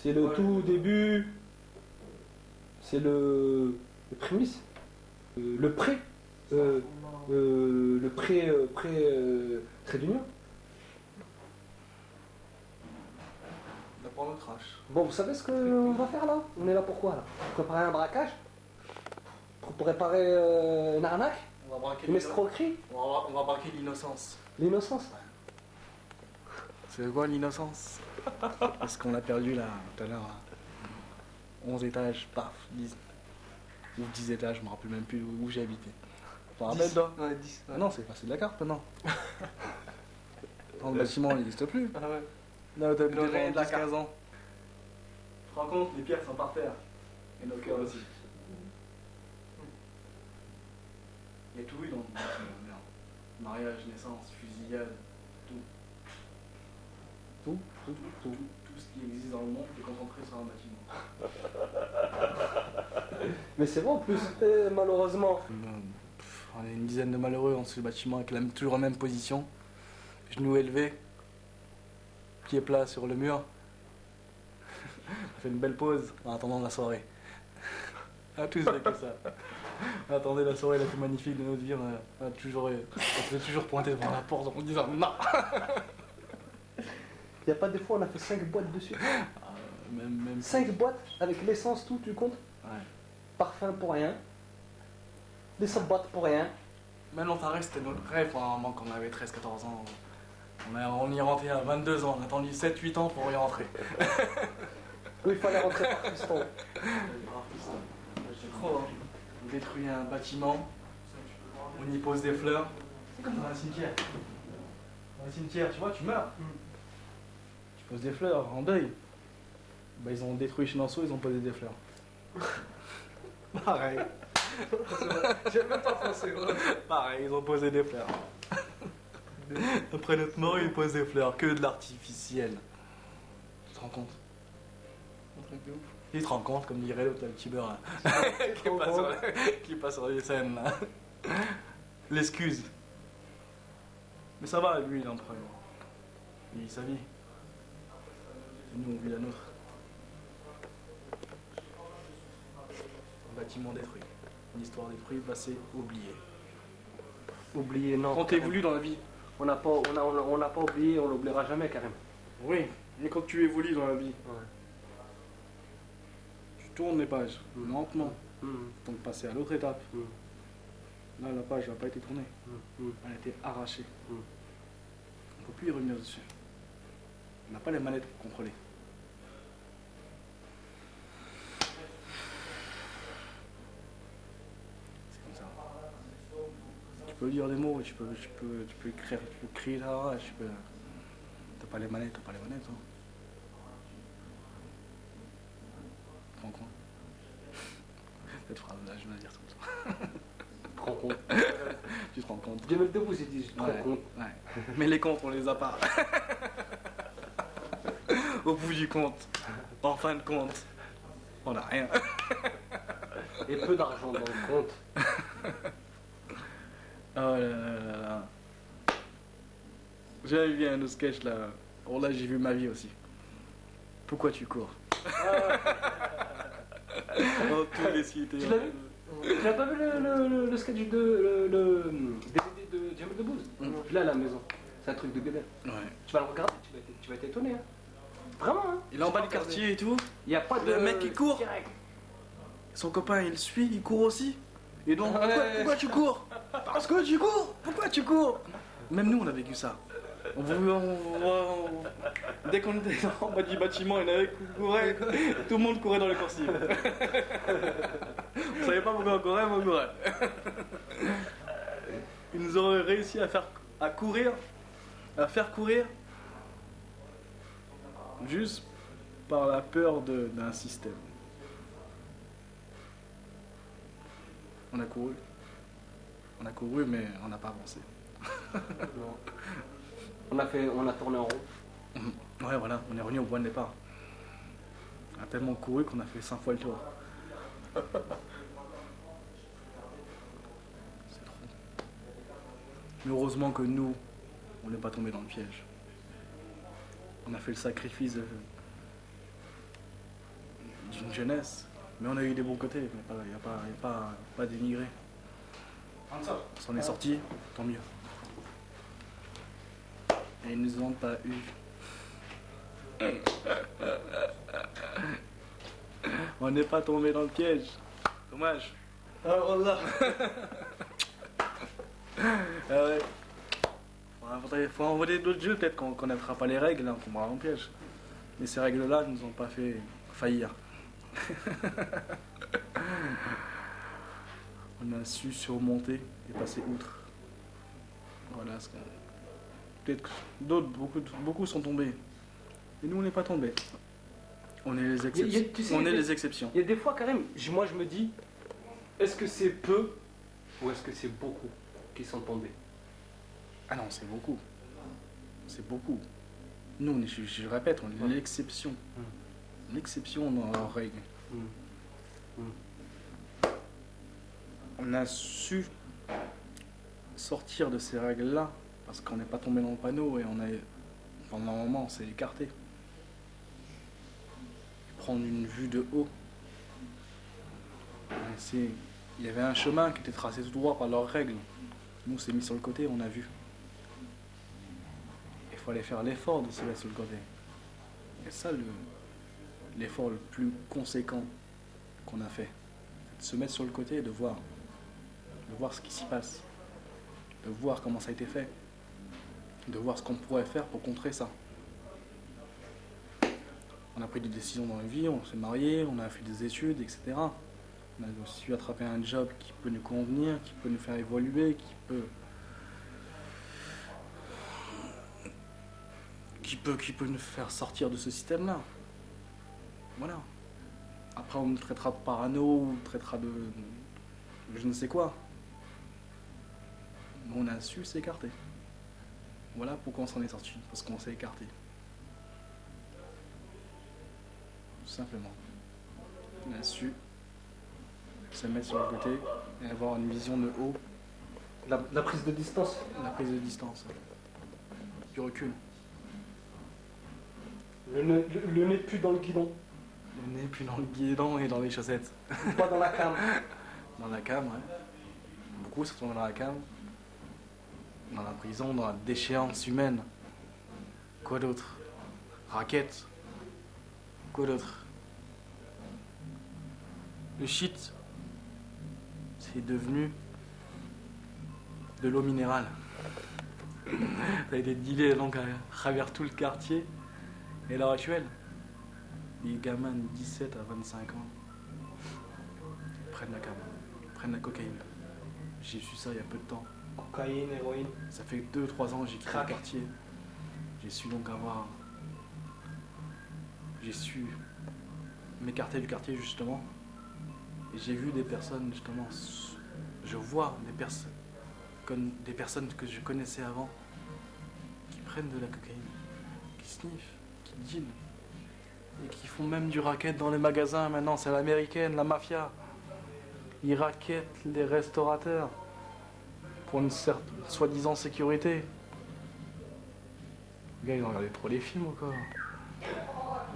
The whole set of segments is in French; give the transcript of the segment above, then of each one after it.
C'est le tout début, c'est le prémisse, le pré, trait d'union. La porno trash. Bon, vous savez ce qu'on va faire là? On est là pour quoi là? Pour préparer un braquage? Pour préparer une arnaque? On va braquer Une escroquerie? on va braquer l'innocence. L'innocence? C'est quoi l'innocence? Parce qu'on l'a perdu là, tout à l'heure. 11 étages, paf, 10. Ou 10 étages, je me rappelle même plus où j'ai habité. Tu te rappelles toi? Ouais, 10. Ah non, c'est passé de la carte maintenant. Le bâtiment il n'existe plus. Ah ouais. Là, t'as habité Le rayon de la pendant 10-15 ans. Tu te rends compte, les pierres sont par terre. Et nos cœurs aussi. Il y a tout eu dans le bâtiment, merde. Mariage, naissance, fusillade, tout. Tout. Tout ce qui existe dans le monde est concentré sur un bâtiment. Mais c'est vrai en plus, malheureusement. On est une dizaine de malheureux dans ce bâtiment avec toujours la même position. Genoux élevés, pieds plats sur le mur. On fait une belle pause en attendant la soirée. On a tous fait que ça. On attendait la soirée la plus magnifique de notre vie. On s'est toujours pointé devant la porte en disant non. Il n'y a pas des fois on a fait 5 boîtes dessus. Même 5 boîtes avec l'essence, tout, tu comptes? Ouais. Parfum pour rien. Les boîtes pour rien. Maintenant, ça reste, c'était notre rêve quand on avait 13-14 ans. On y est rentré à 22 ans. On a attendu 7-8 ans pour y rentrer. Oui, il fallait rentrer par piston. C'est trop, hein. On détruit un bâtiment, on y pose des fleurs. C'est comme dans un cimetière. Dans un cimetière, tu vois, tu meurs. Tu poses des fleurs en deuil. Bah, ils ont détruit Chenonceau, ils ont posé des fleurs. Pareil. J'ai même pas pensé. Ouais. Pareil, ils ont posé des fleurs. Après notre mort, ils posent des fleurs, que de l'artificiel. Tu te rends compte? Un truc de ouf. Tu te rends compte, comme dirait l'autre youtubeur qui passe sur les scènes là. L'excuse. Mais ça va, lui, il est entre eux. Il vit sa vie. Et nous, on vit la nôtre. Un bâtiment détruit. Une histoire détruite, passée, oubliée. Oublié, non. Quand t'évolues dans la vie. On n'a pas oublié, on l'oubliera jamais carrément. Oui, mais quand tu évolues dans la vie, Ouais. tu tournes les pages, lentement, Mmh. pour passer à l'autre étape. Mmh. Là, la page n'a pas été tournée. Mmh. Elle a été arrachée. Mmh. On ne peut plus y revenir dessus. On n'a pas les manettes pour contrôler. C'est comme ça. Tu peux dire des mots, tu peux écrire, tu peux crier là, tu peux. T'as pas les manettes, hein. Tu te rends compte? Cette phrase-là, je vais la dire tout le temps. Tu te rends compte? Tu te rends compte? Jamel Debbouze, il dit, je te rends compte. Ouais. Mais les comptes, on les a pas. Au bout du compte, en fin de compte, on n'a rien. Et peu d'argent dans le compte. Oh là là là là. J'avais vu un autre sketch là. Oh là, j'ai vu ma vie aussi. Pourquoi tu cours? Oh, tous les sites. Tu l'as vu? Tu n'as pas vu le sketch le DVD de Jamel Debbouze? Je l'ai à la maison. C'est un truc de bébé. Ouais. Tu vas le regarder, tu vas être étonné. Hein. Vraiment, hein. Il est en bas du quartier et tout. Il n'y a pas de. Le mec qui court. direct. Son copain il suit, il court aussi. Et donc, pourquoi tu cours? Parce que tu cours. Pourquoi tu cours? Même nous on a vécu ça. Dès qu'on était en bas du bâtiment, il y en avait qui couraient. Tout le monde courait dans les coursives. On savait pas pourquoi on courait, mais on courait. Ils nous auraient réussi à faire courir juste par la peur d'un système. On a couru, mais on n'a pas avancé. Non. On a tourné en rond. Ouais, voilà, on est revenu au point de départ. On a tellement couru qu'on a fait 5 fois le tour. C'est trop. Mais heureusement que nous, on n'est pas tombé dans le piège. On a fait le sacrifice d'une jeunesse. Mais on a eu des bons côtés, mais il n'y a pas à dénigrer. On s'en est sorti, tant mieux. Et ils nous ont pas eu. On n'est pas tombé dans le piège. Dommage. Alors là. Ah ouais. Faut envoyer d'autres jeux, peut-être qu'on connaîtra pas les règles, hein, on tombera dans le piège. Mais ces règles-là nous ont pas fait faillir. On a su surmonter et passer outre. Voilà ce qu'on... Peut-être que d'autres, beaucoup sont tombés. Et nous, on n'est pas tombés. On est les exceptions. Tu sais, On est les exceptions. Il y a des fois, Karim, moi je me dis, est-ce que c'est peu ou est-ce que c'est beaucoup qui sont tombés? Ah non, c'est beaucoup. C'est beaucoup. Nous, je répète, on est l'exception. L'exception dans leurs règles. On a su sortir de ces règles-là parce qu'on n'est pas tombé dans le panneau et pendant un moment, on s'est écarté. Et prendre une vue de haut. Il y avait un chemin qui était tracé tout droit par leurs règles. Nous, on s'est mis sur le côté, on a vu. Il fallait faire l'effort de se mettre sur le côté. Et ça, l'effort le plus conséquent qu'on a fait. De se mettre sur le côté et de voir ce qui s'y passe. De voir comment ça a été fait. De voir ce qu'on pourrait faire pour contrer ça. On a pris des décisions dans la vie, on s'est marié, on a fait des études, etc. On a su attraper un job qui peut nous convenir, qui peut nous faire évoluer, qui peut nous faire sortir de ce système-là. Voilà. Après, on nous traitera de parano, ou on nous traitera de je ne sais quoi. Mais on a su s'écarter. Voilà pourquoi on s'en est sorti, parce qu'on s'est écarté. Tout simplement. On a su se mettre sur le côté et avoir une vision de haut. La prise de distance. La prise de distance. Du recul. Le nez plus dans le guidon. Le nez plus dans le guidon et dans les chaussettes. Pas dans la cam. Dans la cam, ouais. Beaucoup se retrouvent dans la cam. Dans la prison, dans la déchéance humaine. Quoi d'autre? Raquette. Quoi d'autre? Le shit, c'est devenu de l'eau minérale. Ça a été dealé donc à travers tout le quartier. Et à l'heure actuelle, les gamins de 17 à 25 ans prennent la cam, prennent la cocaïne. J'ai su ça il y a peu de temps. Cocaïne, héroïne. Ça fait 2-3 ans que j'ai quitté le Crack. quartier. J'ai su donc J'ai su m'écarter du quartier justement. Et j'ai vu des personnes justement. Je vois des personnes que je connaissais avant qui prennent de la cocaïne, qui sniffent, qui dealent. Et qui font même du racket dans les magasins maintenant. C'est l'américaine, la mafia. Ils raquettent les restaurateurs pour une certaine soi-disant sécurité. Les gars, ils ont regardé trop les films ou quoi?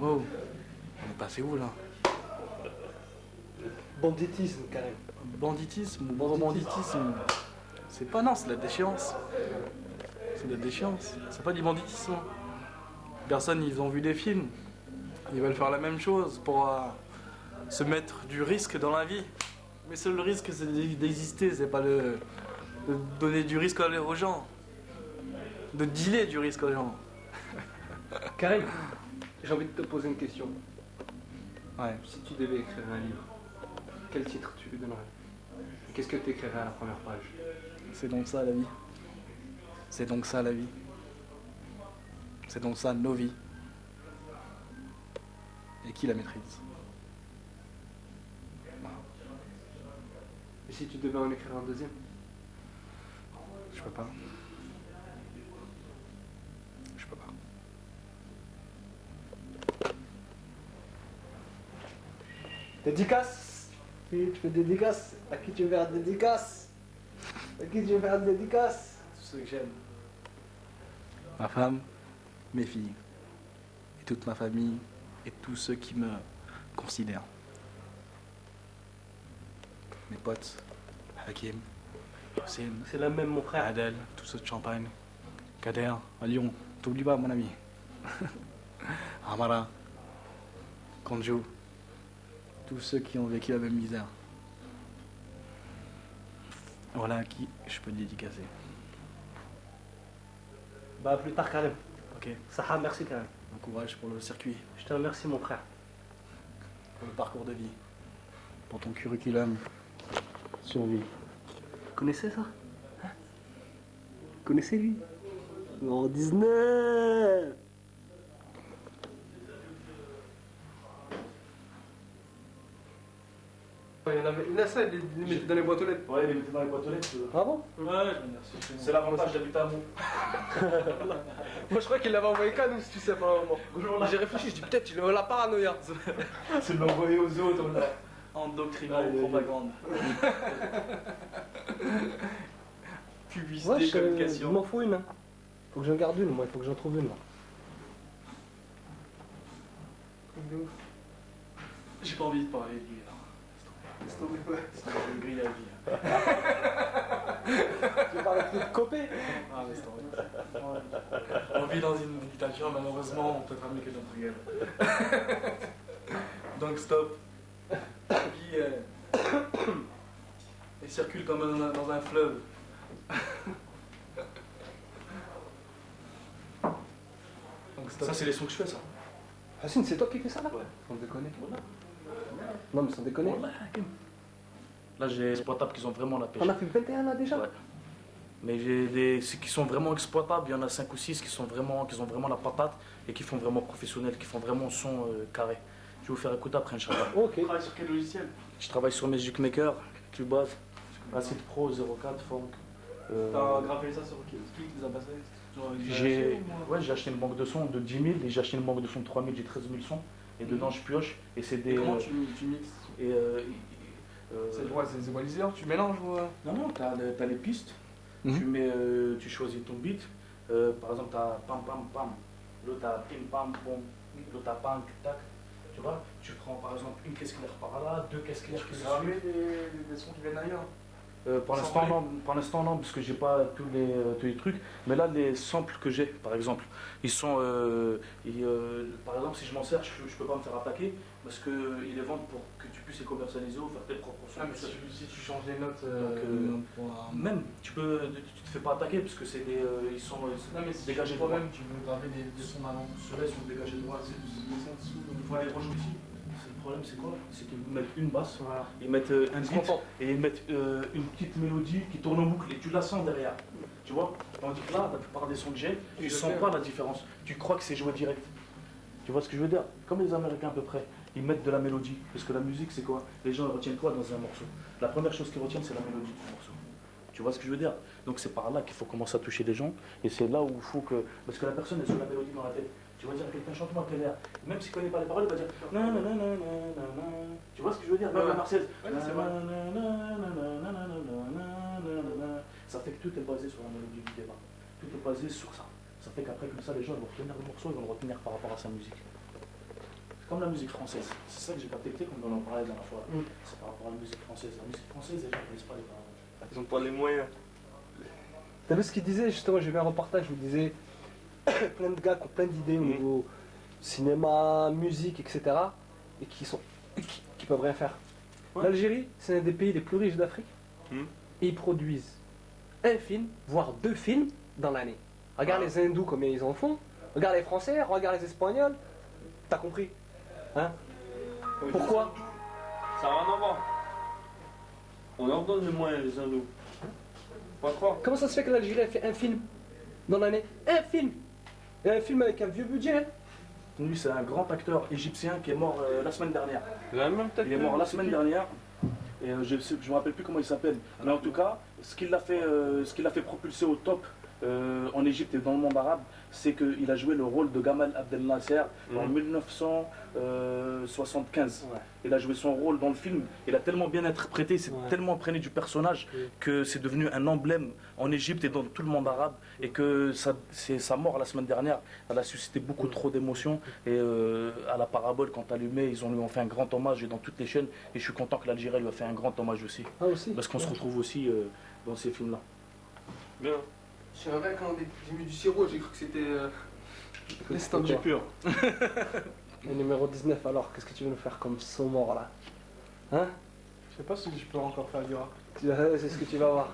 Wow, on est passé où là? Banditisme, Karim. Banditisme ou banditisme? C'est pas, non, c'est de la déchéance. C'est de la déchéance. C'est pas du banditisme. Personne, ils ont vu des films. Ils veulent faire la même chose pour se mettre du risque dans la vie. Mais seul le risque, c'est d'exister, c'est pas de donner du risque aux gens. De dealer du risque aux gens. Karim, j'ai envie de te poser une question. Ouais. Si tu devais écrire un livre, quel titre tu lui donnerais? Qu'est-ce que tu écrirais à la première page? C'est donc ça la vie. C'est donc ça la vie. C'est donc ça nos vies. Et qui la maîtrise? Voilà. Et si tu devais en écrire un deuxième? Je peux pas. Je peux pas. Dédicace. Oui, tu fais dédicace. À qui tu veux faire dédicace? À qui tu veux faire dédicace? Tous ceux que j'aime. Ma femme, mes filles. Et toute ma famille. Et tous ceux qui me considère. Mes potes, Hakim, Hussein, C'est la même, mon frère. Adel, tous ceux de Champagne, Kader, à Lyon, t'oublies pas mon ami. Amara, Konjo, tous ceux qui ont vécu la même misère. Voilà à qui je peux dédicacer. Bah, à plus tard, Karim. Ok, Saha, merci, Karim. bon courage pour le circuit, Je te remercie, mon frère. pour le parcours de vie, pour ton curriculum. Survie. Vous connaissez ça? Hein? Vous connaissez lui? En 19. Il y en avait une à ça, il les mettait dans les boîtes aux lettres. Ouais, les mettez dans les boîtes aux lettres. Ah bon? Ouais, c'est l'avantage d'habiter à Mont. Moi je crois qu'il l'avait envoyé qu'à nous, si tu sais pas un moment. J'ai réfléchi, je dis peut-être il a la paranoïa. C'est de l'envoyer aux autres, là. Endoctrinant, propagande. Publicité, Ouais, il communication. m'en faut une. Hein. Faut que j'en garde une, moi, il faut que j'en trouve une. Là. Truc de ouf. J'ai pas envie de parler de lui, là. Laisse tomber, ouais. C'est une grille à vie. Tu parles de copé. Ah, laisse tomber. On vit dans une dictature, malheureusement, on peut ramener que notre gueule. Donc, stop. Qui il circule comme dans un fleuve. Donc, stop. Ça, c'est les sons que je fais, ça. Racine, c'est toi qui fais ça là? Ouais. Sans déconner. Voilà. Non, mais sans déconner. Wallah, Hakim. Là, j'ai des exploitables qui ont vraiment la pêche. On a fait 21 là déjà? Ouais. Mais j'ai des ceux qui sont vraiment exploitables, il y en a 5 ou 6 qui ont vraiment la patate et qui font vraiment professionnel, qui font vraiment son carré. Je vais vous faire écouter après, Inch'Allah. Ok. Tu travailles sur quel logiciel? Je travaille sur Magic Maker, Cubase, Acid Pro 04, Funk. T'as gravé ça sur qui les a passés? J'ai acheté une banque de sons de 10 000 et j'ai acheté une banque de sons de 3 000, j'ai 13 000 sons. Et dedans, je pioche et c'est des. Comment tu mixes? C'est C'est des équaliseurs, tu mélanges ou... Non, t'as les pistes, tu choisis ton beat. Par exemple, t'as pam pam pam, l'autre t'as pim pam pom, l'autre t'as pam tac. Tu vois, tu prends par exemple une caisse claire par là, deux caisses claires qui Tu se peux ramener suivent. des sons qui viennent ailleurs? Pour l'instant non, parce que j'ai pas tous les trucs. Mais là, les samples que j'ai, par exemple, ils sont, par exemple, si je m'en sers, je peux pas me faire attaquer parce que ils les vendent pour que tu puisses les commercialiser ou faire tes propres sons. Ah, mais si tu changes les notes, Même, tu te fais pas attaquer parce que c'est des, ils sont non, mais si dégagés toi droit. même tu veux graver des sons d'avant, ceux-là ils sont dégagés droit, c'est des sons dessous, donc il faut aller rejouer ici. Le problème, c'est quoi? C'est qu'ils mettent une basse, Voilà. ils mettent un Ils se beat contentent. et ils mettent une petite mélodie qui tourne en boucle et tu la sens derrière. Tu vois? Tandis que là, la plupart des sons que j'ai, tu sens pas la différence. Tu crois que c'est joué direct. Tu vois ce que je veux dire? Comme les Américains à peu près, ils mettent de la mélodie. Parce que la musique, c'est quoi? Les gens ils retiennent quoi dans un morceau? La première chose qu'ils retiennent, c'est la mélodie du morceau. Tu vois ce que je veux dire? Donc c'est par là qu'il faut commencer à toucher les gens. Et c'est là où il faut que... Parce que la personne, elle a la mélodie dans la tête. Tu vas dire à quelqu'un, chante-moi quel air. Même s'il ne connaît pas les paroles, il va dire non, non, non, non, non, non. Tu vois ce que je veux dire? Même la Marseillaise. Ça fait que tout est basé sur la mélodie du départ. Tout est basé sur ça. Ça fait qu'après, comme ça, les gens ils vont retenir le morceau, ils vont le retenir par rapport à sa musique. C'est comme la musique française. C'est ça que j'ai pas capté comme on en parlait la dernière fois. C'est par rapport à la musique française. La musique française, les gens ne connaissent pas les paroles. Ils ont pas les moyens. T'as vu ce qu'il disait justement? J'ai vu un reportage où il disait plein de gars qui ont plein d'idées au niveau cinéma, musique, etc. et qui peuvent rien faire. Ouais. L'Algérie, c'est un des pays les plus riches d'Afrique. Mhm. Et ils produisent un film, voire 2 films dans l'année. Regarde les Hindous combien ils en font. Regarde les Français, regarde les Espagnols. T'as compris? Hein? Pourquoi? Ça n'a rien à voir. On leur donne les moyens, les hindous. Pas croire. Comment ça se fait que l'Algérie a fait un film dans l'année? Un film! Et un film avec un vieux budget. Hein? Lui, c'est un grand acteur égyptien qui est mort la semaine dernière. La même tête. Il est mort la semaine dernière. Et je ne me rappelle plus comment il s'appelle. Mais en tout cas, ce qui l'a fait propulser au top en Égypte et dans le monde arabe, c'est qu'il a joué le rôle de Gamal Abdel Nasser en 1975. Ouais. Il a joué son rôle dans le film, il a tellement bien interprété, il s'est Ouais. tellement imprégné du personnage que c'est devenu un emblème en Égypte et dans tout le monde arabe. Et que sa mort la semaine dernière, elle a suscité beaucoup trop d'émotions. Et à la parabole, quand allumé, ils lui ont fait un grand hommage et dans toutes les chaînes. Et je suis content que l'Algérie lui a fait un grand hommage aussi. Ah aussi. Parce qu'on se retrouve aussi dans ces films-là. Bien. Je suis vrai quand j'ai mis du sirop, j'ai cru que c'était. Laisse tomber. J'ai pur. Et numéro 19 alors, qu'est-ce que tu veux nous faire comme saut mort là? Hein? Je sais pas si je peux encore faire du rap. C'est ce que tu vas voir.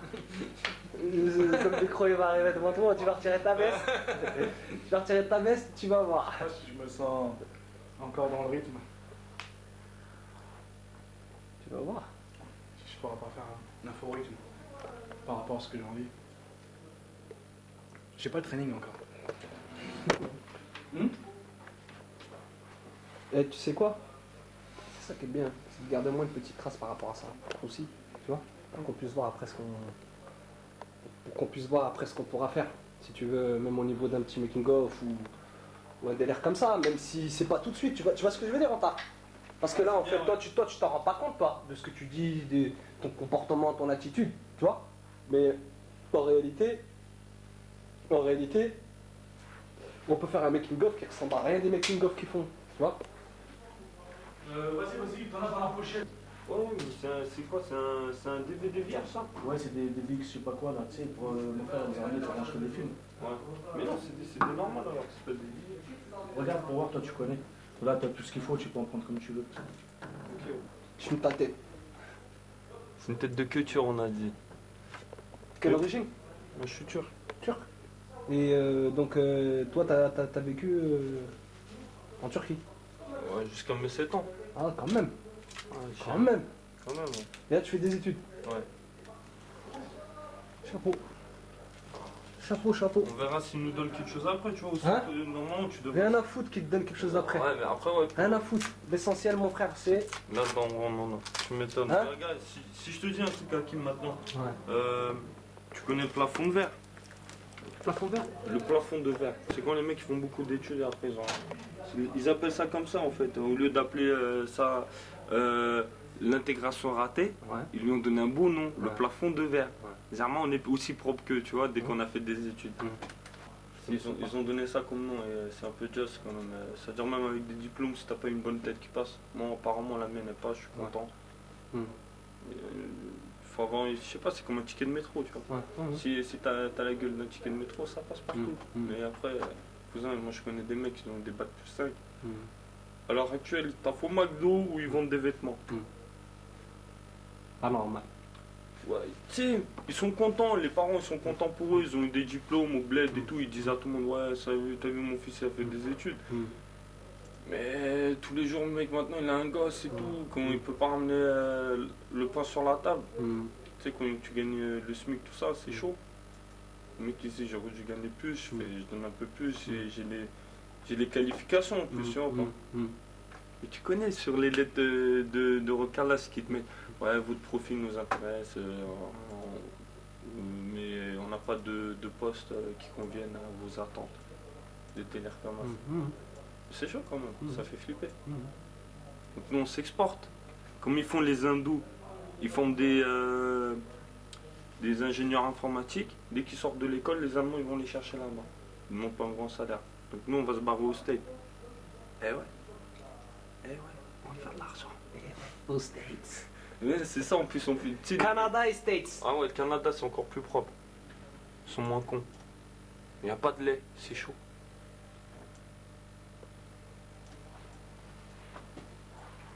Comme le micro il va arriver devant toi, tu vas retirer ta veste. Tu vas retirer ta veste, tu vas voir. Je sais pas si je me sens encore dans le rythme. Tu vas voir. Je pourrais pas faire un faux rythme par rapport à ce que j'ai envie. J'ai pas de training encore. Et tu sais quoi? C'est ça qui est bien, c'est de garder au moins une petite trace par rapport à ça aussi, tu vois, pour qu'on puisse voir après ce qu'on pourra faire. Si tu veux, même au niveau d'un petit making of ou un délire comme ça, même si c'est pas tout de suite, tu vois ce que je veux dire, Anta? Parce que là, en fait, toi, tu t'en rends pas compte, toi, de ce que tu dis, de ton comportement, ton attitude, tu vois. Mais en réalité, on peut faire un making of qui ressemble à rien des making of qu'ils font, tu vois. Vas-y, t'en as dans la pochette. Ouais, mais c'est quoi? C'est un DVD vierge ça? Ouais, c'est des bigs, je sais pas quoi là, tu sais, pour mon frère, ils ont pour acheter des films. Ouais. Mais non, c'est des normales alors, c'est pas des. Regarde pour voir, toi tu connais. Là, t'as tout ce qu'il faut, tu peux en prendre comme tu veux. Je suis ta tête. C'est une tête de culture, on a dit. Quelle origine? Moi je suis turc. Turc. Et donc, toi, t'as vécu en Turquie? Ouais, jusqu'à mes 7 ans. Ah, quand même. Ouais, Quand même. Quand même, ouais. Et là, tu fais des études. Ouais. Chapeau. Chapeau. On verra s'ils nous donnent quelque chose après, tu vois. Aussi, Hein? normalement, tu devrais. Rien à foutre qui te donne quelque chose après. Ouais, mais après, ouais. Rien à foutre. L'essentiel, mon frère, c'est. Là, non. Tu m'étonnes. Hein? Regarde, si je te dis un truc, Hakim, maintenant, Ouais. tu connais le plafond de verre? Plafond vert. Le plafond de verre. C'est quand les mecs qui font beaucoup d'études après, ils appellent ça comme ça en fait. Au lieu d'appeler ça l'intégration ratée, Ouais. ils lui ont donné un beau nom, le Ouais. plafond de verre. Ouais. Généralement, on est aussi propre qu'eux, tu vois, dès qu'on a fait des études. Ils ont donné ça comme nom et c'est un peu just quand même. C'est-à-dire même avec des diplômes, si t'as pas une bonne tête qui passe. Moi, apparemment, la mienne n'est pas, je suis content. Mm. Faut avoir, je sais pas, c'est comme un ticket de métro, tu vois. Ouais. Si t'as la gueule d'un ticket de métro, ça passe partout. Mais après, cousin, moi je connais des mecs qui ont des bacs plus 5. À l'heure actuelle, t'as faux McDo où ils vendent des vêtements. Pas normal. Ouais, tu sais, ils sont contents, les parents ils sont contents pour eux, ils ont eu des diplômes au bled et tout, ils disent à tout le monde, ouais, t'as vu mon fils il a fait des études. Mais tous les jours, le mec maintenant il a un gosse et tout, comment il peut pas ramener le pain sur la table. Tu sais, quand tu gagnes le SMIC, tout ça, c'est chaud. Le mec il dit, j'aurais dû gagner plus, je donne un peu plus, et j'ai les qualifications en plus, tu vois. Mais tu connais sur les lettres de recalage qui te mettent, ouais, votre profil nous intéresse, mais on n'a pas de poste qui convienne à vos attentes. Des délires comme ça. C'est chaud quand même, ça fait flipper. Donc nous on s'exporte. Comme ils font les hindous, ils font des ingénieurs informatiques. Dès qu'ils sortent de l'école, les Allemands ils vont les chercher là-bas. Ils n'ont pas un grand salaire. Donc nous on va se barrer au States. Eh ouais, on va faire de l'argent. Aux States. Ouais, c'est ça en plus, on fait. Canada et States. Ah ouais, le Canada c'est encore plus propre. Ils sont moins cons. Il n'y a pas de lait, c'est chaud.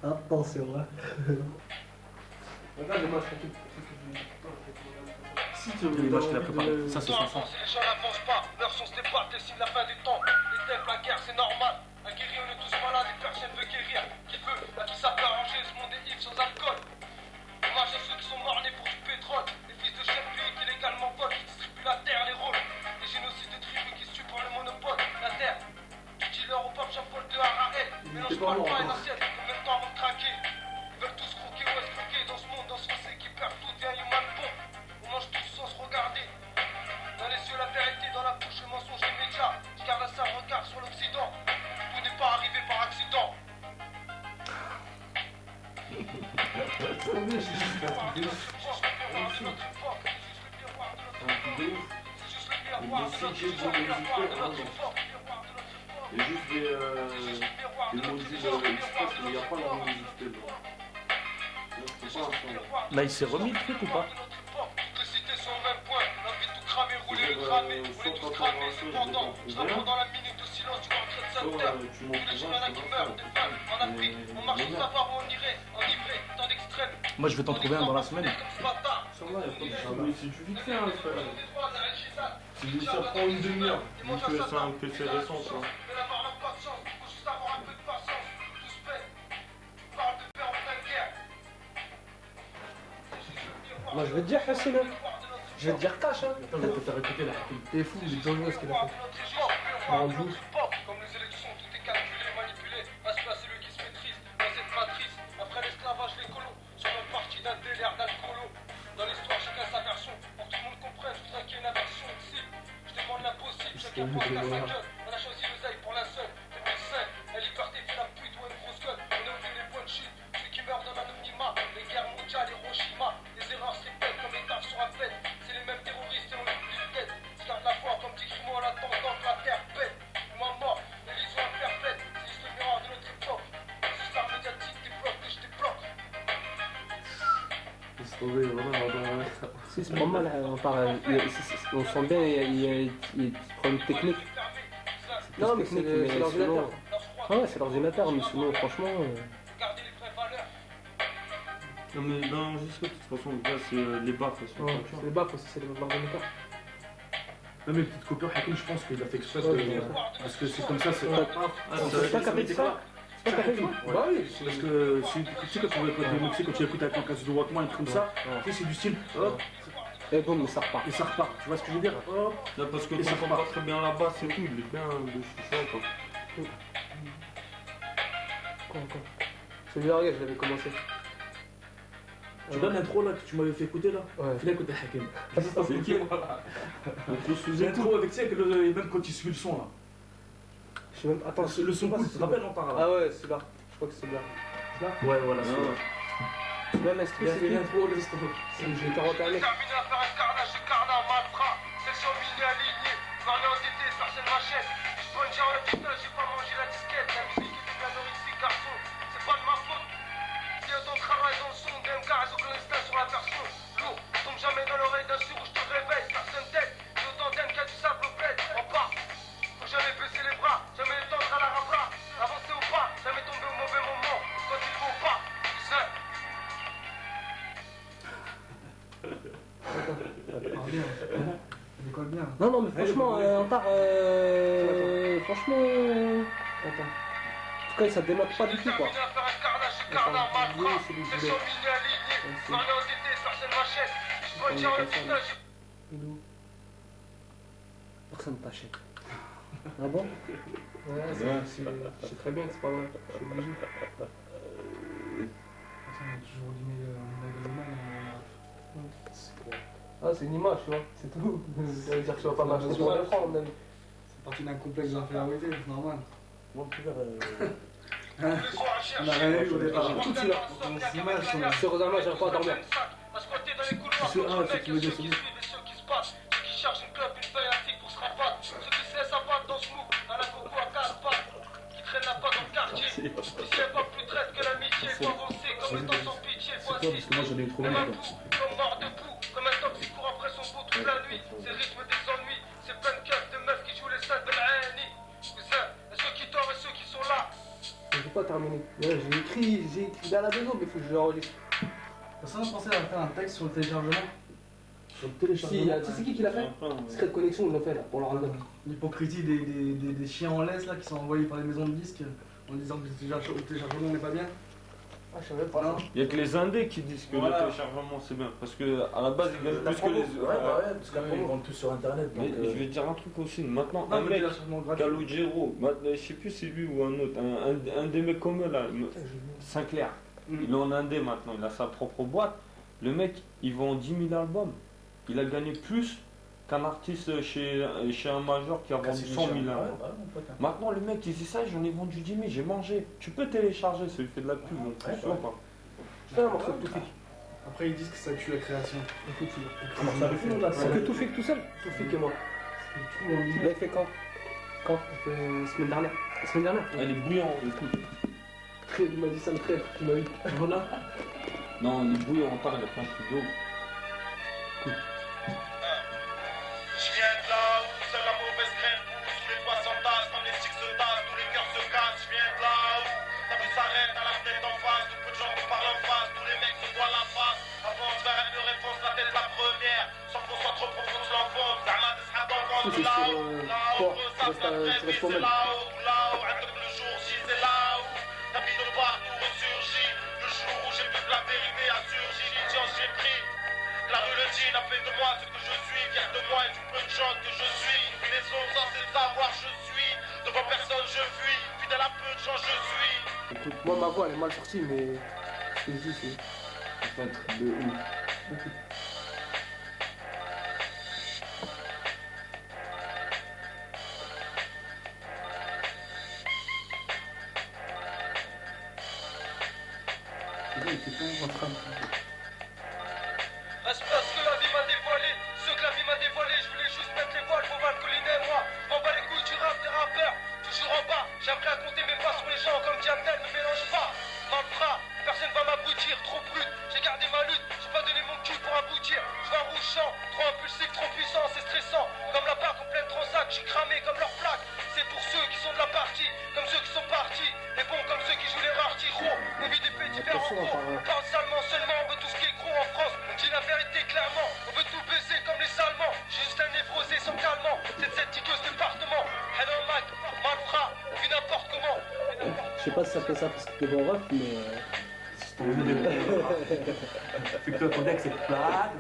Attention, hein. Regarde-moi, Si tu veux, l'image qu'il a préparée. Ça, c'est son sens. Si les gens n'avancent pas, leur sens débattent, et signe la fin des temps. Les thèmes, la guerre, c'est normal. Un guéri, on est tous malades et personne veut guérir. Qui veut, à qui ça peut arranger, ce monde est ivre sans alcool. Hommage à ceux qui sont morts nés pour du pétrole. Les fils de chefs pays qui légalement volent, qui distribuent la terre, les rôles. Les génocides de tribus qui se tuent pour le monopole. La terre, du dealer au pape, chapeau de Haraël. Mélange pas le pain et l'assiette, combien de temps avant de craquer. Ils veulent tous croquer ou escroquer dans ce monde, dans ce fossé qui perd tout, devient humain bon. On mange tous sans se regarder. Dans les yeux, la vérité Il y a juste des modules express, mais il n'y a pas la musique dedans. C'est pas un son. Là, il s'est remis le truc ou pas? Tu m'en Moi, je vais t'en trouver un dans la semaine. c'est du vite fait, hein, frère. Ça prend une demi-heure, vu que c'est récent, ça. Moi je vais te dire Hassina. Je vais te dire cash hein. Attends, je vais te faire écouter là. T'es fou, il est dangereux ce qu'il a fait. En douce. Comme les élections, tout est calculé, manipulé. À ce place, c'est lui qui se maîtrise dans cette matrice. Après l'esclavage, les colons sont même partis d'un délire d'alcoolo. Dans l'histoire, chacun sa version. Pour que tout le monde comprenne, je voudrais qu'il y ait une aversion de cible. Je demande l'impossible, chacun pense qu'à sa gueule. On a choisi le zaï pour la seule. Depuis 5, la liberté fait la pute ou une grosse gueule. On a oublié les points de chute. Ceux qui meurent dans l'anonymat. Les guerres mondiales, Hiroshima. Les erreurs se répètent comme les taffes sur un pète. C'est les mêmes terroristes et on les plus tête. Je garde la foi comme dit Crimo en attendant que la terre pète. Ou ma mort, et l'histoire imperfète. C'est juste le miroir de notre époque. C'est juste la médiatique des blocs que je débloque. Si, c'est pas mal, hein, on, on sent bien, il y a des problèmes techniques. Non, mais c'est l'ordinateur. Ah ouais, c'est l'ordinateur, mais sinon, franchement. Gardez les vraies valeurs. Non, mais l'enregistré, de toute façon, là, c'est les baffes. Ouais, c'est les baffes aussi, c'est l'ordinateur. Même les petites coupures, Hakim, je pense qu'il a fait exprès parce que c'est comme ça, c'est C'est pas capé de ça? C'est pas capé de ça? Bah oui, parce que tu sais, quand tu écoutes avec un casque de Walkman, un truc comme ça, tu sais, c'est du style, hop, Et bon, mais ça repart. et ça repart. Tu vois ce que je veux dire? Hop. Là, parce que Et ça quand on repart. pas très bien la basse et tout, il est bien de chicha, quoi. Quoi encore? Celui-là, regarde, je l'avais commencé. Tu donnes l'intro là que tu m'avais fait écouter là? Ouais. Fais-la écouter Hakim. C'est qui On peut sous L'intro avec, tu sais, même quand il suit le son là. Je sais même. Attends, Le son cool, tu te rappelles en parle? Ah ouais, celui-là. Je crois que c'est celui-là. Ouais, voilà, c'est là. Celui-là, l'instru, Il a c'est fait qui? l'intro, l'instro. C'est j'ai 41 mecs. Terminé à faire un carnage de carnat, malfrat. Section mini alignée. Varié en été, sarcelle ma chaise. Je prends une jarre de putain, j'ai pas mangé la disquette. La musique était bien anorexique, garçon. C'est pas de ma faute. Il y a autant de travail dans le son, DMK, réseau clandestin sur la version. Lourd, tombe jamais dans l'oreille d'un sourd où je te réveille. Personne tête, j'ai autant d'aime qu'il y a du sable au bled. En bas, faut jamais baisser les bras, jamais étendre à la rabra. Avancer ou pas, jamais tomber au mauvais moment. Quand il faut pas, c'est Il décolle bien. Non, non, mais franchement, on part. Franchement. Attends. En tout cas, ça dénote pas du tout quoi. terminé à faire un carnage de carnat, malfrat. C'est lui, Section mini alignée. Varié en été, sarcelle ma chaise. Je prends une jarre de putain, j'ai Il est où? Personne t'achète. Ah bon? Ouais, c'est très bien que c'est pas vrai. Je suis obligé. On a toujours dîné Ah, c'est une image, tu vois, c'est tout. Ça veut dire que tu vas pas m'acheter sur l'écran, à mon avis. C'est parti d'un complexe d'infériorité, c'est normal. Mon petit verre, On a rien eu au départ. Tout celui-là. On s'imagine. Sérieusement, j'arrive pas à dormir. À squatter dans les couloirs, C'est un, contre c'est mec, qui me dit, ceux qui c'est suivent et ceux qui se battent, ceux qui cherchent une clope, une feuille, un stick pour se rabattre, ceux qui se laissent abattre dans ce mou, à la coco à 4 pattes, qui traînent la patte dans le quartier, ici y'a pas plus traite que l'amitié, faut avancer comme étant sans pitié, C'est toi, parce que moi j'en ai eu trop même un mal. coup, comme mort debout, comme un tox qui court après son beau toute la nuit, c'est rythme des ennuis, c'est plein de keufs, de meufs qui jouent les salles de l'année, cousin, et ceux qui dorment et ceux qui sont là. J'ai pas terminé. Ouais, j'ai écrit dans la maison, mais il faut que je l'enregistre. Personne n'a pensé à faire un texte sur le téléchargement? Sur le téléchargement. Si, c'est qui l'a fait? Secret de connexion, ils l'ont fait là, pour leur random. L'hypocrisie des chiens en laisse là qui sont envoyés par les maisons de disques en disant que le téléchargement n'est pas bien. Ah, je savais pas. Non. Il y a que les indés qui disent que Voilà. le téléchargement c'est bien. Parce que à la base ils gagnent plus que les. Ouais, bah ouais, parce qu'après ils vendent tout sur internet. Mais Donc, je vais te dire un truc aussi. Maintenant, Non, un mais le mec, téléchargement gratuit. Calogero, je sais plus c'est lui ou un autre, un des mecs comme eux là, Sinclair, il est en indé maintenant, il a sa propre boîte. Le mec, il vend 10 000 albums. Il a gagné plus qu'un artiste chez un major qui a vendu 100 000 albums. Maintenant, le mec, il dit ça, j'en ai vendu 10 000, j'ai mangé. Tu peux télécharger, ça lui fait de la pub, donc plus sûr, quoi. Je fais un morceau de Toufik. Après, ils disent que ça tue la création. Écoute, Comment ça, le film, là, c'est que tout fait que tout seul. Tout fait que moi. Il l'a fait quand? Quand? La semaine dernière. La semaine dernière. Elle est bouillante, écoute. Il m'a dit ça me traite. Tu m'as eu. Voilà. Non, elle est bouillante, on parle, elle a plein de trucs d'eau. Je viens de là où seule la mauvaise graine pousse, tous les doigts s'entassent, comme les sticks se tassent, tous les cœurs se cassent. Je viens de là où la vie s'arrête à la fenêtre en face, tout peu de gens qui parlent en face, tous les mecs se voient la face. Avance vers une réponse, la tête la première, sans qu'on soit trop profond, je l'enfonce. Zama t'es'hab d'enfance de là-haut, là-haut, ça se la vraie vie, c'est là-haut, là-haut, avec le jour J, c'est là-haut. La vie de partout ressurgit, le jour où j'ai vu que la vérité a surgi, l'ignorance j'ai pris. La rue le dit, n'a fait de moi ce que je suis, fier de moi et du peu de gens que je suis. Une maison censée savoir je suis, devant personne je fuis, fidèle à peu de gens je suis. Écoute, moi ma voix elle est mal sortie, mais. Ce que je dis, c'est. C'est un truc de ouf. Est-ce parce que la vie m'a dévoilé, ce que la vie m'a dévoilé, je voulais juste mettre les voiles pour valcoliner moi. Je m'en bats les couilles du rap des rappeurs, toujours en bas. J'aimerais raconter mes pas sur les gens comme Diamtel, ne mélange pas. Malfrat, personne va m'aboutir, trop brut. J'ai gardé ma lutte, j'ai pas donné mon cul pour aboutir. Je vais un rouge champ, trop impulsif, trop puissant, c'est stressant. Comme la barque en pleine transac, j'suis cramé comme leur plaque. C'est pour ceux qui sont de la partie, comme ceux qui sont partis. Les bons comme ceux qui jouent les rares tiroirs. Nos vies des faits différents. On parle salement seulement, on veut tout ce qui est gros en France. On dit la vérité clairement, on veut tout baisser comme les Allemands. J'ai juste un névrosé sans calmant, c'est cette tiqueuse département. Hello Mike, malfrat, vis n'importe comment. Je sais pas si ça fait ça parce que t'es bon ref, mais. Fait que ton deck, c'est plat,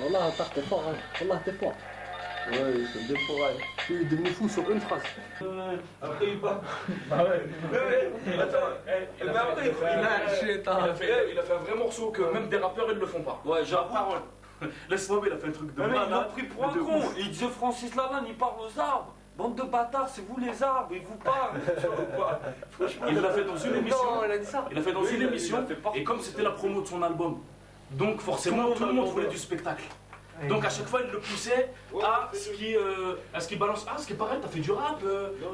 Wallah, t'es fort, hein. Wallah, t'es fort. Ouais, c'est des forêts. Tu es devenu fou sur une phrase. Après, il part. Ah ouais. Attends, mais après, il a fait un vrai morceau que même des rappeurs, ils le font pas. ouais, j'avoue. Parole. Laisse tomber, il a fait un truc de Mais il l'a malade. pris pour un con. Il disait Francis Lalanne, il parle aux arbres. Bande de bâtards, c'est vous les arbres, ils vous parlent. Il l'a fait dans une émission. Non, il a dit ça. Il a fait dans Oui, une il a émission, fait partout. et comme c'était la promo de son album, donc forcément tout le monde voulait du spectacle. Donc à chaque fois il le poussait à ce qui balance. Ah, ce qui est pareil, t'as fait du rap,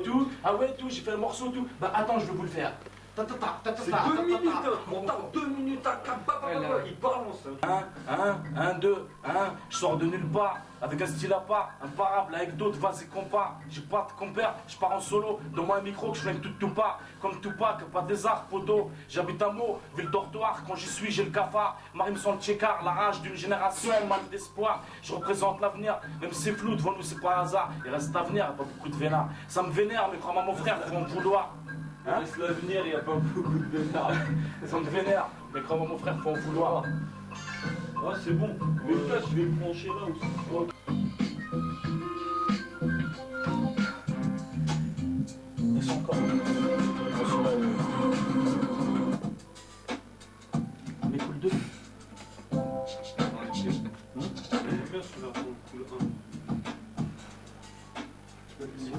tout. Ah ouais, tout, j'ai fait un morceau, tout. Bah attends, je vais vous le faire. C'est 2 minutes, on tape 2 minutes à cap, il balance. 1, 2, 1, je sors de nulle part, avec un style à part, imparable, avec d'autres, vas-y compas, j'ai pas de compère, je pars en solo, donne-moi un micro que je flingue tout pas, comme Tupac, pas des arts, poteau, j'habite à Meaux, ville dortoir, quand j'y suis j'ai le cafard, Marie me sent le tchécard, la rage d'une génération, mal d'espoir, je représente l'avenir, même si c'est flou, devant nous c'est pas un hasard, il reste l'avenir, pas beaucoup de vénard, ça me vénère, mais crois-moi mon frère, faut en vouloir. Hein? Laisse l'avenir, il n'y a pas beaucoup de vénard. Ça me vénère, mais crois-moi mon frère, faut en vouloir. Ah, c'est bon. Mais là, je vais le brancher là aussi. Ils sont encore. Mais cool 2. Bien celui-là, cool 1. Vas-y,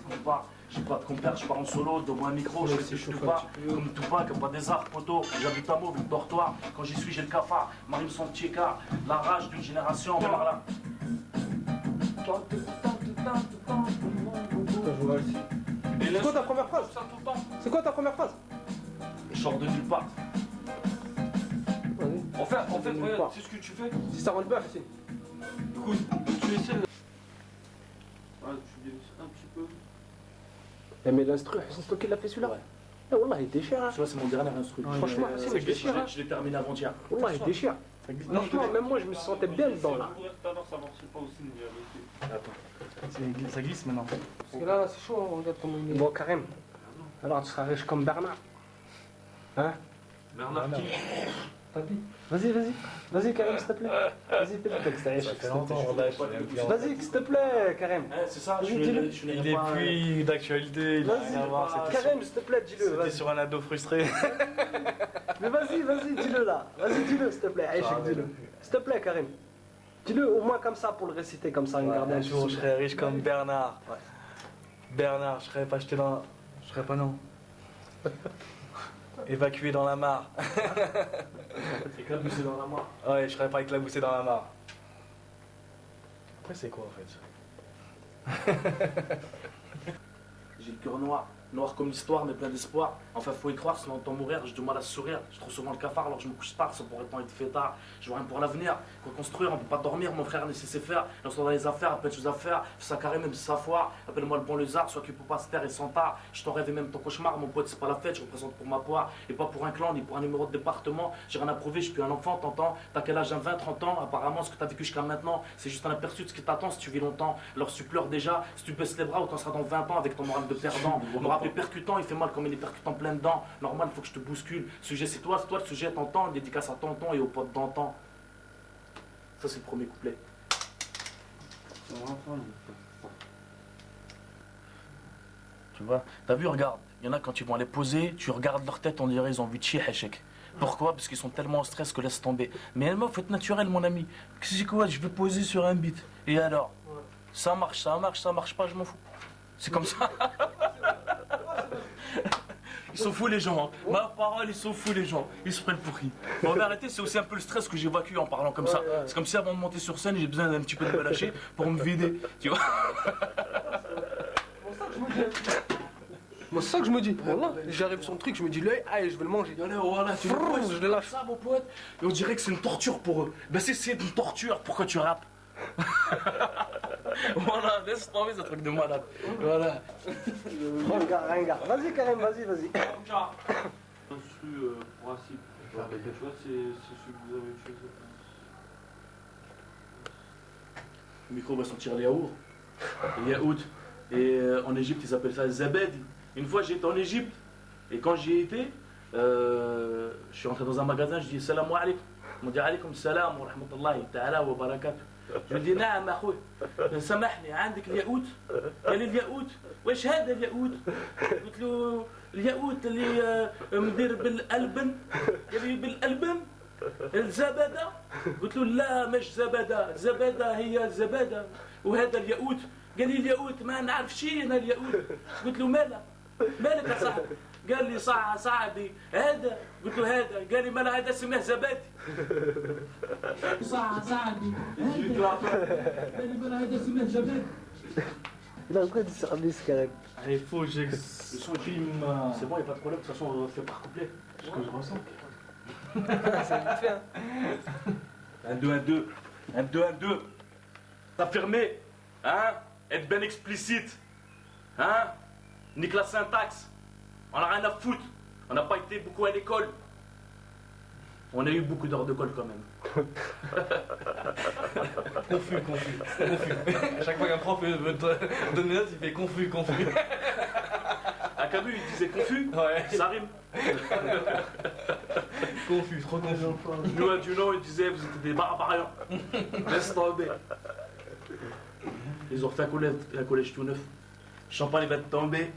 compare. J'ai pas de compère, je pars en solo, donne-moi un micro, je fais du pas. Comme Tupac, pas des arts, poteau. J'habite à Meaux, ville dortoir. Quand j'y suis, j'ai le cafard. Marie me sent le tchécard. La rage d'une génération, par là. C'est quoi ta première phrase? C'est quoi ta première phrase? Je sors de nulle part. Vas-y. En fait, regarde, c'est ce que tu fais. Si ça rend le bœuf, ici. Écoute, tu essaies. Ah, tu laisses un petit peu. Eh, mais l'instru, c'est toi qui l'as fait celui-là? Ouais. Eh, wallah, il déchire, hein. Tu vois, c'est mon dernier instru. Franchement, si, mais je déchire, hein. Je l'ai terminé avant-hier. Wallah, il déchire. Franchement, même moi, je me sentais bien dedans, là. Tout à l'heure, ça marchait pas aussi, mais avec. Attends. Ça glisse maintenant. Parce que là, c'est chaud, hein, regarde comment il est. Bon, Karim. Alors, tu seras riche comme Bernard. Hein? Bernard qui? T'as dit? Vas-y, Karim, s'il te plaît. Vas-y, fais le texte. Ça fait longtemps, on l'a Vas-y, s'il te plaît, Karim. C'est ça, Vas-y, dis-le. Il est plus d'actualité, il a rien à voir. C'était Karim, s'il te plaît, dis-le. c'était Vas-y. sur un ado frustré. Mais vas-y, dis-le là. Vas-y, dis-le, s'il te plaît. Aïchek, dis-le. S'il te plaît, Karim. Dis-le au moins comme ça pour le réciter, comme ça, garder Un un jour, je souvenir. serai riche comme Bernard. Bernard, je serais pas acheté dans. Je serais pas non. Évacué dans la mare. Éclaboussé dans la mare. Ouais, je serais pas éclaboussé dans la mare. Après, c'est quoi en fait? J'ai le cœur noir. Noir comme l'histoire, mais plein d'espoir. Enfin, faut y croire, sinon on entend mourir. J'ai du mal à sourire. Je trouve souvent le cafard alors je me couche tard. Ça pourrait pas être fait tard. Je vois rien pour l'avenir. Reconstruire, on peut pas dormir. Mon frère ne sait faire. On soit dans les affaires, plein de choses à faire. Fais ça carré, même si ça foire. Appelle-moi le bon lézard, soit qui peut pas se taire et sans tard. Je t'en rêve et même ton cauchemar. Mon pote, c'est pas la fête. Je représente pour ma poire. Et pas pour un clan, ni pour un numéro de département. J'ai rien à prouver, je suis plus un enfant, t'entends? T'as quel âge? 20, 30 ans. Apparemment, ce que t'as vécu jusqu'à maintenant, c'est juste un aperçu de ce qui t'attend si tu vis longtemps. Alors, si tu pleures déjà, si tu baisses les bras, autant sera dans 20 ans avec ton moral de perdant. Me rappeler percutant, il fait mal comme il est percutant plein dedans. Normal, faut que je te bouscule. Sujet, c'est toi le sujet, t'entends. Dédicace à tonton et aux potes d'antan. Ça, c'est le premier couplet. Tu vois, t'as vu, regarde, il y en a quand ils vont aller poser, tu regardes leur tête, on dirait ils ont envie de chier, échec. Pourquoi? Parce qu'ils sont tellement en stress que laisse tomber. Mais elle m'a fait naturel, mon ami. C'est quoi? Je vais poser sur un beat. Et alors? Ça marche pas, je m'en fous. C'est comme ça. Ils sont fous les gens, hein. Ma parole, ils sont fous les gens. Ils se prennent pour qui? En vérité, c'est aussi un peu le stress que j'évacue en parlant comme ça. C'est comme si avant de monter sur scène, j'ai besoin d'un petit peu de me lâcher pour me vider. Tu vois? Moi, c'est ça que je me dis. Voilà, j'arrive sur le truc, je me dis l'œil, allez, je vais le manger. Voilà, tu vois, je le lâche. ça, mon pote. Et on dirait que c'est une torture pour eux. Ben, c'est une torture. Pourquoi tu rappes? Voilà, laisse tomber ce truc de malade. Voilà. Regarde. Vas-y, Karim, vas-y. Je suis pour Assis. Tu vois, c'est celui que vous avez utilisé. Le micro va sentir le yaourt. Le yaourt. Et en Égypte, ils appellent ça zabed. Une fois, j'ai été en Égypte. Et quand j'y ai été, je suis rentré dans un magasin, je dis salam alaikum. Ils m'ont dit alaikum salam wa rahmatullahi ta'ala wa barakatuh. Je lui dis نعم أخوي سامحني عندك الياقوت؟ قال لي الياقوت؟ واش هذا الياقوت؟ قلت له الياقوت اللي مدير بالألبن؟ قال لي بالألبن؟ الزبدة؟ قلت له لا مش زبدة، الزبدة هي الزبدة وهذا الياقوت. قال لي الياقوت ما نعرف شيء أنا الياقوت. قلت له مالك يا صاحبي؟ قال لي صاحبي هذا. قلت له هذا. قال لي مالا هذا سماه زبادي. صاحبي هذا. قال لي مالا هذا سماه زبادي. Il a quoi de service, Karim? Il faut que Le son est film. C'est bon, il n'y a pas de problème, de toute façon on va faire par couplet. C'est ce que je ressens. C'est vite fait, hein. 1-2-1-2. 1-2-1-2. T'affirmer, hein? Être bien explicite. Hein? Nique la syntaxe. On n'a rien à foutre. On n'a pas été beaucoup à l'école. On a eu beaucoup d'heures de colle quand même. confus. À chaque fois qu'un prof veut te donner une note, il fait confus. Akabu, il disait confus. Ouais. Ça rime. Confus, trop confus. Nous, à Duno, il disait vous étiez des barbarians. Laisse tomber. Ils ont fait un collège tout neuf. Champagne va tomber.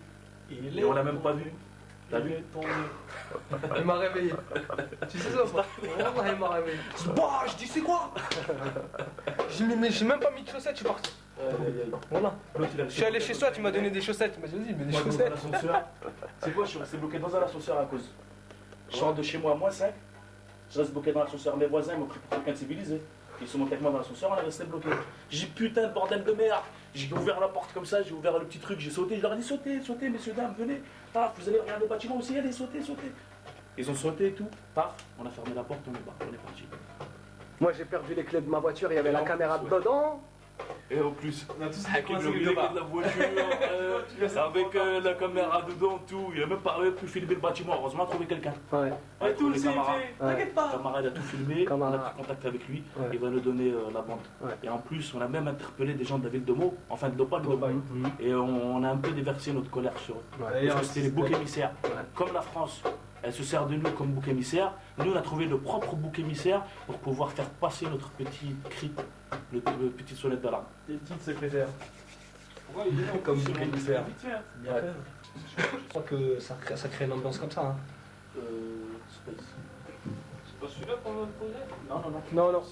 Et on l'a même pas vu. T'as vu? Il m'a réveillé. Tu sais ça ou pas? Wallah, il m'a réveillé. Bah, je dis c'est quoi? J'ai même pas mis de chaussettes, je suis parti. Voilà. Je suis allé chez toi, tu m'as donné des chaussettes. Tu m'as dit vas-y, mets des chaussettes. C'est quoi? Je suis resté bloqué dans un ascenseur à cause. Je rentre de chez moi à -5. Je reste bloqué dans l'ascenseur. Mes voisins m'ont pris pour quelqu'un de civilisé. Ils sont montés avec moi dans l'ascenseur, on est resté bloqué. J'ai putain de bordel de merde. J'ai ouvert la porte comme ça, j'ai ouvert le petit truc, j'ai sauté. Je leur ai dit sautez, messieurs, dames, venez. Paf, vous allez regarder le bâtiment aussi, allez, sautez. Ils ont sauté et tout. Paf, on a fermé la porte, on est parti. Moi, j'ai perdu les clés de ma voiture, il y avait la caméra dedans. Et en plus, On a tous Hakim le mec de la voiture, avec la caméra dedans, tout. Il a même pas pu filmer le bâtiment. Heureusement, on a trouvé quelqu'un. Ouais. Et tout, les camarades. T'inquiète pas. Le camarade a tout filmé, on a Camarade. pris contact avec lui, Ouais. il va nous donner la bande. Ouais. Et en plus, on a même interpellé des gens de la ville de Meaux, enfin de Dopal, et on a un peu déversé notre colère sur eux. Parce que c'était les boucs émissaires. Ouais. Comme la France, elle se sert de nous comme bouc émissaire, nous on a trouvé le propre bouc émissaire pour pouvoir faire passer notre petit cri, le petite sonnette d'alarme. Les petites secrétaires. Pourquoi il est Comme bouc émissaire. Je crois que ça crée une ambiance comme ça. Hein. Space. C'est pas celui-là qu'on va poser? Non. Non.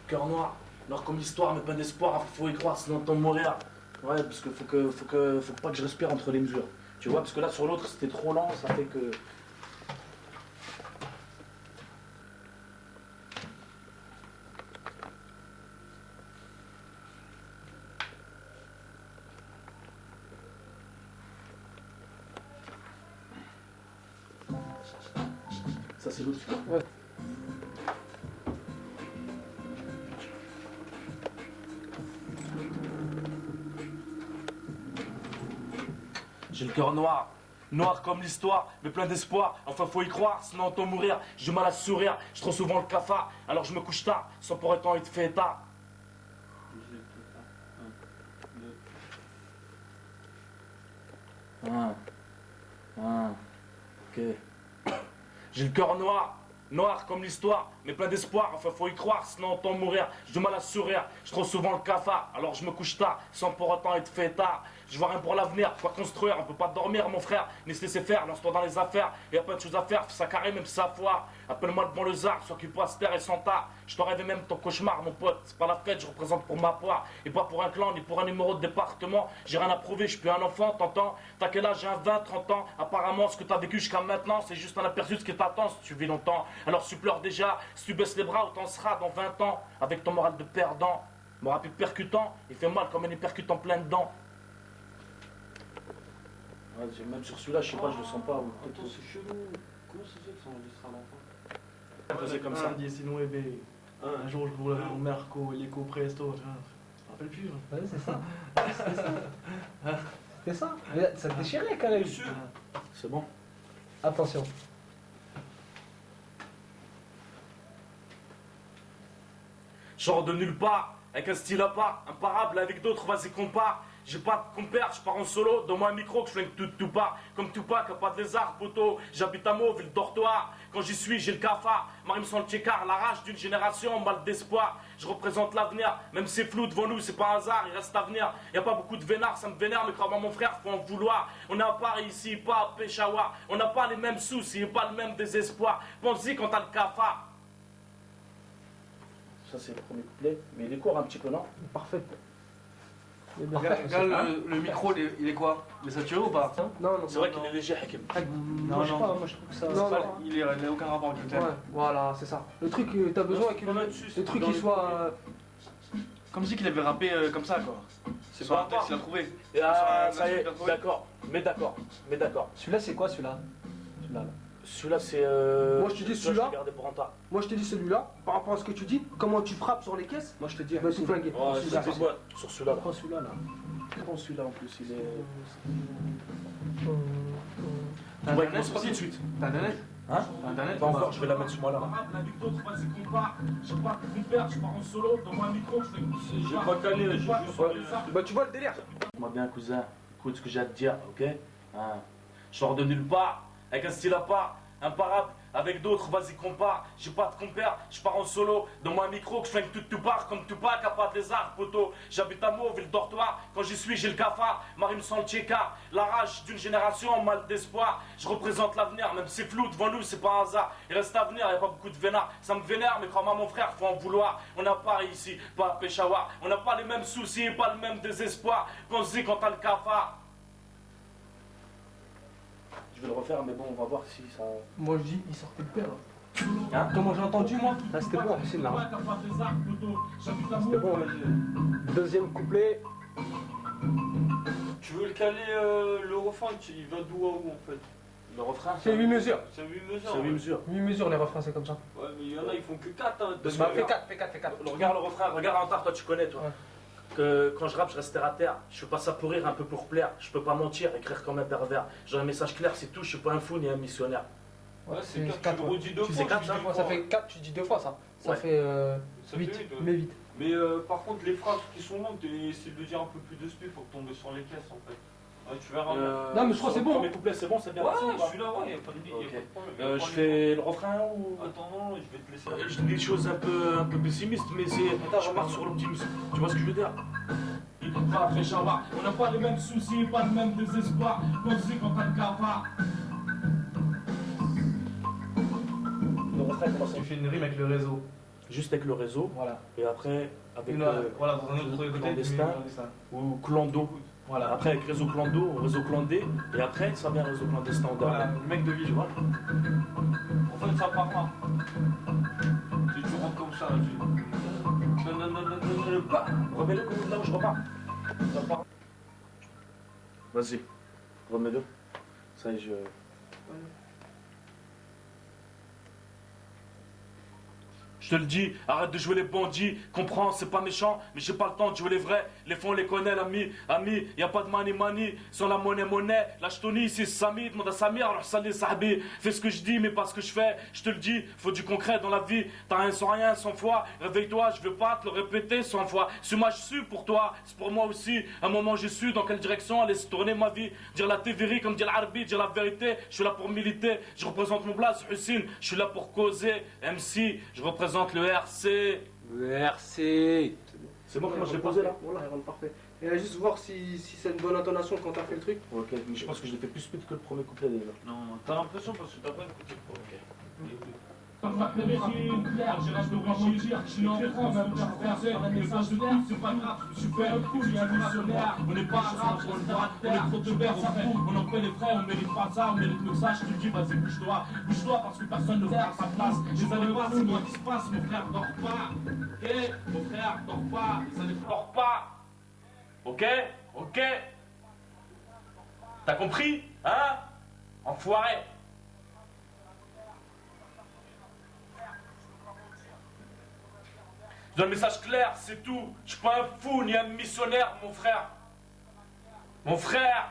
Cœur noir comme l'histoire, mais pas d'espoir, faut y croire, sinon on tombe mourir. Ouais, parce que faut pas que je respire entre les mesures. Tu vois, parce que là sur l'autre c'était trop lent, ça fait que. Ça c'est l'autre. Ouais. J'ai le cœur noir, noir comme l'histoire, mais plein d'espoir. Enfin, faut y croire, sinon on t'en mourir. J'ai du mal à sourire, je trop souvent le cafard. Alors je me couche tard, sans pour autant être fait tard. Ok. J'ai le cœur noir, noir comme l'histoire, mais plein d'espoir. Enfin, faut y croire, sinon on t'en mourir. J'ai du mal à sourire, je trop souvent le cafard. Alors je me couche tard, sans pour autant être fait tard. Je vois rien pour l'avenir, quoi construire, on peut pas dormir mon frère, ni se laisser faire, lance-toi dans les affaires, y a plein de choses à faire, fais ça carré même si ça foire. Appelle-moi le bon lezard, soit qui passe terre et sans tas. Je t'en rêvais même ton cauchemar mon pote, c'est pas la fête, je représente pour ma poire, et pas pour un clan, ni pour un numéro de département. J'ai rien à prouver, je suis plus un enfant, t'entends? T'as quel âge? J'ai un 20, 30 ans, apparemment ce que t'as vécu jusqu'à maintenant, c'est juste un aperçu de ce qui t'attend si tu vis longtemps. Alors si tu pleures déjà, si tu baisses les bras, où t'en seras dans 20 ans, avec ton moral de perdant. Mon rap est percutant, il fait mal comme un hypercute en plein dedans. Ouais, même sur celui-là, je sais pas, je le sens pas. Attends, c'est chelou. Comment ça se fait que ça enregistre à l'enfant? C'est comme ça. Un jour, je roule mon Merco, l'Eco Presto, tu vois. Je me rappelle plus. Ouais, c'est ça. C'était ça. C'était ça. Mais ça te déchirait quand même. C'est bon. Attention. Je sors de nulle part, avec un style à part, imparable avec d'autres, vas-y compare. J'ai pas de compère, je pars en solo, donne-moi un micro que je flingue tout part. Comme Tupac, pas de lézard, poteau, j'habite à Meaux, ville dortoir. Quand j'y suis, j'ai le cafard, Marim sans le tchécard, la rage d'une génération, mal d'espoir. Je représente l'avenir, même si c'est flou devant nous, c'est pas un hasard, il reste à venir. Y a pas beaucoup de vénards, ça me vénère, mais crois-moi mon frère, faut en vouloir. On est à Paris ici, pas à Peshawar. On n'a pas les mêmes soucis, pas le même désespoir. Pense-y quand t'as le cafard. Ça c'est le premier couplet, mais il est court un petit peu, non? Parfait. Regarde, le micro, il est quoi? Il est saturé ou pas? Non, non, C'est vrai qu'il est léger, Hakim. Moi, je sais pas, moi je trouve que ça. Non, il n'a aucun rapport avec le thème. Ouais, voilà, c'est ça. Le truc, t'as besoin que le truc il soit. Comme si qu'il avait rappé comme ça, quoi. C'est Sur pas un texte, il a trouvé. Ah, Sur un ça y est, insulte, il a trouvé. d'accord, mais d'accord. Celui-là, c'est quoi celui-là? Celui-là. Là. Celui-là, c'est. Moi, je te dis celui-là. Je l'ai gardé pour un tas. Moi, je te dis celui-là. Par rapport à ce que tu dis, comment tu frappes sur les caisses, moi je te dis, va tout flinguer. Ouais, Celui-là, c'est quoi sur celui-là là. Prends celui-là là. Prends celui-là en plus, il est. T'as Ouais, internet, c'est pas tout de suite. T'as internet? Hein? T'as internet? Pas encore, je vais la mettre sur moi là. J'ai pas calé, j'ai juste. Bah, tu vois le délire. Moi bien, cousin, écoute ce que j'ai à te dire, ok? Hein. Je sors de nulle part, avec un style à part, imparable, avec d'autres, vas-y compare. J'ai pas de compère, je pars en solo, dans mon micro, que je flingue tout part, comme Tupac, à pas de lézard, poteau. J'habite à Meaux, ville dortoir, quand j'y suis, j'ai le cafard, Marim sans le tchécard, la rage d'une génération, mal d'espoir. Je représente l'avenir, même si c'est flou devant nous, c'est pas un hasard. Il reste à venir, y a pas beaucoup de vénards, ça me vénère, mais crois-moi mon frère, faut en vouloir. On a Paris ici, pas à Peshawar, on n'a pas les mêmes soucis, pas le même désespoir. Pense-y quand t'as le cafard. Je vais le refaire, mais bon, on va voir si ça. Moi je dis, il sortait de père. Hein? Comment j'ai entendu moi? Là c'était bon, c'est là. C'était bon. Deuxième couplet. Tu veux le caler le refrain, il va d'où à où en fait? Le refrain, C'est 8 mesures. C'est 8 mesures. c'est 8 mesures. 8 mesures les refrains, c'est comme ça. Ouais, mais il y en a, ils font que 4. Hein. Parce Bah, que- fais 4. Regarde le refrain, regarde Antar, toi tu connais toi. Ouais. Que quand je rappe, je reste terre à terre. Je fais pas ça pour rire, un peu pour plaire. Je peux pas mentir, écrire comme un pervers. J'ai un message clair, c'est tout, je suis pas un fou ni un missionnaire. Ouais, c'est c'est 4. quatre, Tu le ouais. redis deux Tu fois. fais quatre, tu ça dis deux Ça fois. fait 4, tu dis 2 fois ça. Ça Ouais. fait Ça 8, fait huit, ouais. mais vite. Mais par contre, les phrases qui sont longues, essaie de dire un peu plus de speed pour tomber sur les caisses en fait. Ouais, tu verras. Non, mais je crois que c'est bon. Mes couplets, c'est bon, c'est bien. Ouais, passé ou pas celui-là, ouais, y a pas de y a Ok. pas de problème. Je fais le refrain ou. Attends, non, je vais te laisser. Je dis des choses un peu pessimistes, mais c'est. Je pars sur l'optimisme. Tu vois ce que je veux dire? Il est pas après Java. On n'a pas les mêmes soucis, pas le même désespoir. Pense-y quand t'as le cafard. Le refrain commence Tu fais une rime avec le réseau. juste avec le réseau, Voilà. et après avec Voilà, dans un autre côté, clandestin. Ou Clando. Voilà, après avec réseau clando, réseau clandé, et après ça vient réseau clandestin en Voilà, dernier. le mec de ville. Tu vois. En fait, ça part pas. Si tu rentres comme ça, tu... Non, pas. Remets-le comme là où je repars. Ça part. Vas-y, remets-le. Ça y est, je... Je te le dis, arrête de jouer les bandits, comprends, c'est pas méchant, mais j'ai pas le temps de jouer les vrais. Les fonds, on les connaît, l'ami, y a pas de money, sans la monnaie, lâche Tony, c'est Sami, demande à Samir, alors salé, sahabi, fais ce que je dis, mais pas ce que je fais, je te le dis, faut du concret dans la vie, t'as rien sans rien, 100 fois, réveille-toi, je veux pas te le répéter 100 fois, ce moi je suis pour toi, c'est pour moi aussi, à un moment j'ai su dans quelle direction allait se tourner ma vie, dire la TVRI comme dire l'Arbi, dire la vérité, je suis là pour militer, je représente mon place, Hussein, je suis là pour causer, MC, je représente le RC. Le RC. C'est bon, comment je l'ai posé là? Voilà, il rentre parfait. Et là, juste voir si c'est une bonne intonation quand t'as fait le truc. Ok, mais je pense que je l'ai fait plus speed que le premier couplet déjà. Non, t'as l'impression parce que t'as pas écouté. Comme ça, clair, j'ai l'âge de mentir, je suis en France, même pas français, un message de l'air, c'est pas grave, je suis fait un coup, j'ai un missionnaire, on n'est pas arabe, on est trop de verre, on fait, on en paie les frais, on mérite pas ça, on mérite le ça, je te dis, vas-y, bouge-toi parce que personne ne fait à sa place, les années passent, c'est moi qui se passe, mon frère dort pas, ok, mon frère dort pas, les années Dors pas. Ok. T'as compris? Hein? Enfoiré. Je donne un message clair, c'est tout. Je suis pas un fou ni un missionnaire, mon frère. Mon frère.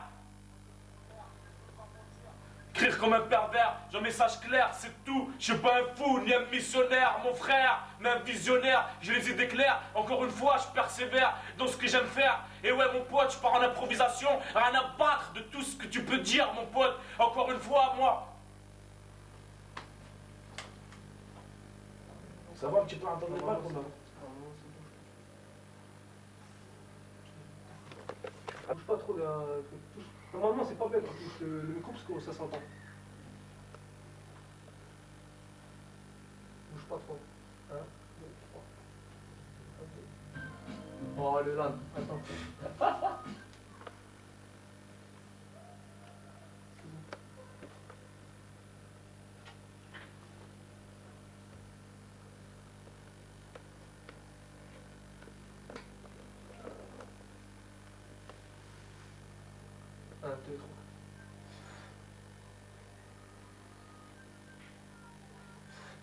Écrire comme un pervers, j'ai un message clair, c'est tout. Je suis pas un fou ni un missionnaire, mon frère, mais un visionnaire. J'ai les idées claires, encore une fois, je persévère dans ce que j'aime faire. Et ouais, mon pote, je pars en improvisation, rien à battre de tout ce que tu peux dire, mon pote. Encore une fois, moi. Ça va un petit peu entendre les balles qu'on a? Touche pas trop là. Normalement, c'est pas bien quand tu touches le micro parce que ça s'entend. Bouge pas trop. 1, 2, 3. Oh, le lan. Attends. Un, deux, trois.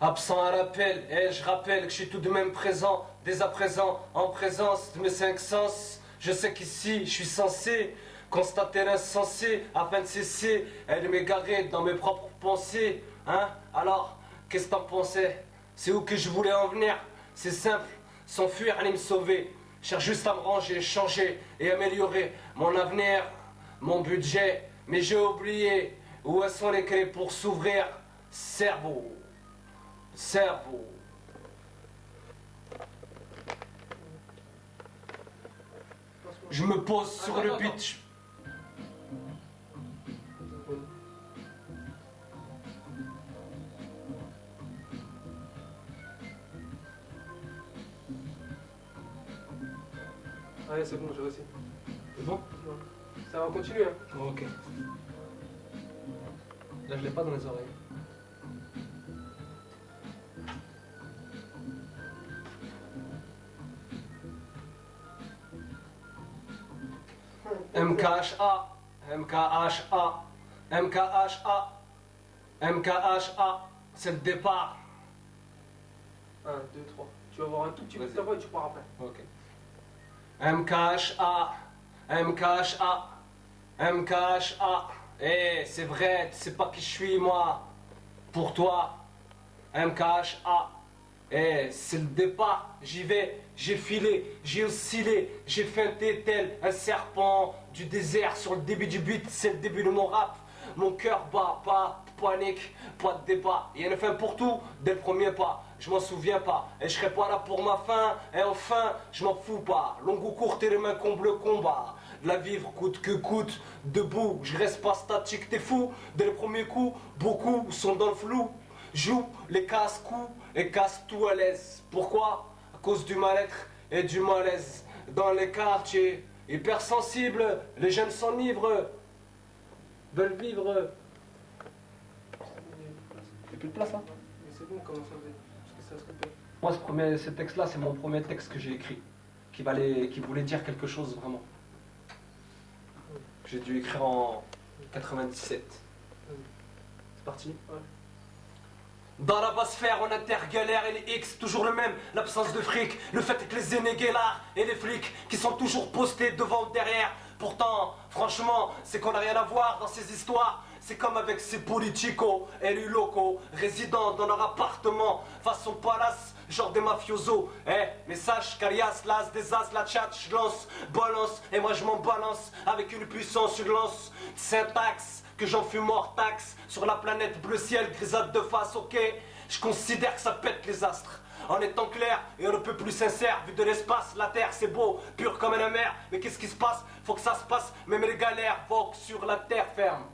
Absent à l'appel, et je rappelle que je suis tout de même présent, dès à présent, en présence de mes 5 sens. Je sais qu'ici, je suis censé constater l'insensé afin de cesser et de m'égarer dans mes propres pensées. Hein? Alors, qu'est-ce que t'en pensais? C'est où que je voulais en venir? C'est simple, s'enfuir, aller me sauver. Je cherche juste à me ranger, changer et améliorer mon avenir, mon budget. Mais j'ai oublié où sont les clés pour s'ouvrir. Cerveau. Cerveau. Je me pose sur le pitch. Ouais, c'est bon, j'ai réussi. C'est bon? Ça va continuer, hein. Ok. Là, je l'ai pas dans les oreilles. MKHA, MKHA, MKHA, MKHA, c'est le départ. 1, 2, 3. Tu vas avoir un tout petit peu de ta voix et tu pars après. Ok. MKHA, MKHA, MKHA. Eh, c'est vrai, tu sais pas qui je suis, moi. Pour toi, MKHA. Eh, c'est le départ, j'y vais, j'ai filé, j'ai oscillé, j'ai feinté tel un serpent du désert sur le début du beat, c'est le début de mon rap. Mon cœur bat, pas de panique, pas de débat. Il y a une fin pour tout, dès le premier pas. Je m'en souviens pas, et je serai pas là pour ma fin. Et enfin, je m'en fous pas. Longue ou courte, et les mains comblent le combat. De la vivre coûte que coûte, debout, je reste pas statique, t'es fou. Dès le premier coup, beaucoup sont dans le flou. Joue les casse-coups et casse tout à l'aise. Pourquoi? À cause du mal-être et du malaise. Dans les quartiers, hypersensible, les jeunes s'enivrent, veulent vivre. Y'a plus de place là? Mais c'est bon, comment ça faisait? Parce que ça se répète. Moi, ce texte-là, c'est mon premier texte que j'ai écrit, qui voulait dire quelque chose vraiment. J'ai dû écrire en 97. C'est parti. Dans la basse sphère, on intergalère et les X, toujours le même, l'absence de fric, le fait que les aînés guélards et les flics qui sont toujours postés devant ou derrière. Pourtant, franchement, c'est qu'on n'a rien à voir dans ces histoires. C'est comme avec ces politicos, élus locaux, résidant dans leur appartement, façon palace, genre des mafiosos. Mais sache, Carias, l'as des as, la tchat, je lance, balance, et moi je m'en balance avec une puissance, une lance, syntaxe, que j'en fume hors taxe, sur la planète bleu ciel, grisade de face, ok. Je considère que ça pète les astres. En étant clair et on ne peut plus sincère, vu de l'espace, la terre c'est beau, pur comme un mer. Mais qu'est-ce qui se passe? Faut que ça se passe, même les galères voguent sur la terre ferme.